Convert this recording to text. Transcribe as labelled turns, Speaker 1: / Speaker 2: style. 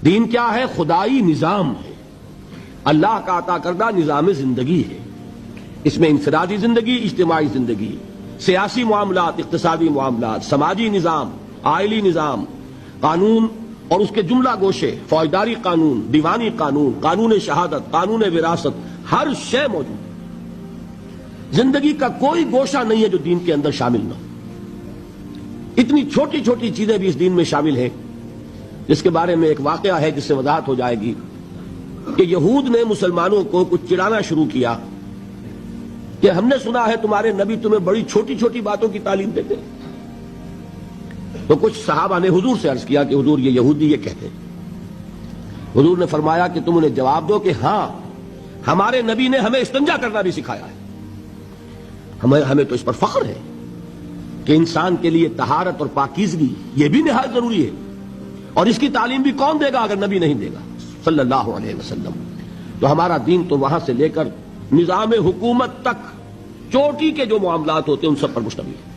Speaker 1: دین کیا ہے؟ خدائی نظام ہے، اللہ کا عطا کردہ نظام زندگی ہے۔ اس میں انفرادی زندگی، اجتماعی زندگی، سیاسی معاملات، اقتصادی معاملات، سماجی نظام، آئلی نظام، قانون اور اس کے جملہ گوشے، فوجداری قانون، دیوانی قانون، قانون شہادت، قانون وراثت، ہر شے موجود ہے۔ زندگی کا کوئی گوشہ نہیں ہے جو دین کے اندر شامل نہ ہو۔ اتنی چھوٹی چھوٹی چیزیں بھی اس دین میں شامل ہیں، جس کے بارے میں ایک واقعہ ہے جس سے وضاحت ہو جائے گی کہ یہود نے مسلمانوں کو کچھ چڑھانا شروع کیا کہ ہم نے سنا ہے تمہارے نبی تمہیں بڑی چھوٹی چھوٹی باتوں کی تعلیم دیتے ہیں۔ تو کچھ صحابہ نے حضور سے عرض کیا کہ حضور یہ یہودی یہ کہتے ہیں۔ حضور نے فرمایا کہ تم انہیں جواب دو کہ ہاں، ہمارے نبی نے ہمیں استنجا کرنا بھی سکھایا ہے۔ ہمیں تو اس پر فخر ہے کہ انسان کے لیے طہارت اور پاکیزگی یہ بھی نہایت ضروری ہے، اور اس کی تعلیم بھی کون دے گا اگر نبی نہیں دے گا صلی اللہ علیہ وسلم۔ تو ہمارا دین تو وہاں سے لے کر نظام حکومت تک چوٹی کے جو معاملات ہوتے ہیں ان سب پر مشتمل ہے۔